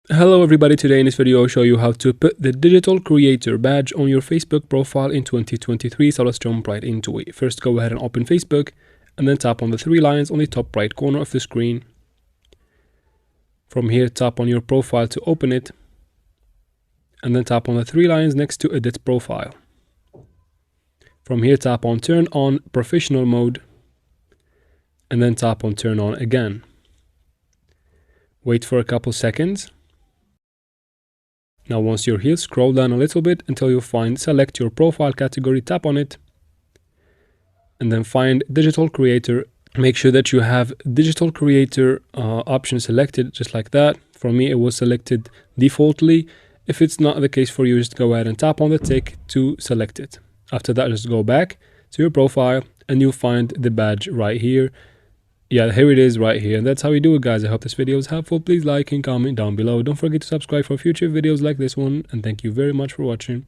Hello everybody, today in this video I'll show you how to put the digital creator badge on your Facebook profile in 2023, so let's jump right into it. First go ahead and open Facebook and then tap on the three lines on the top right corner of the screen. From here tap on your profile to open it and then tap on the three lines next to edit profile. From here tap on turn on professional mode and then tap on turn on again. Wait for a couple seconds. Now once you're here, scroll down a little bit until you find select your profile category, tap on it, and then find digital creator. Make sure that you have digital creator option selected just like that. For me, it was selected defaultly. If it's not the case for you, just go ahead and tap on the tick to select it. After that, just go back to your profile and you'll find the badge right here. Yeah, here it is right here. And that's how you do it, guys. I hope this video is helpful. Please like and comment down below. Don't forget to subscribe for future videos like this one. And thank you very much for watching.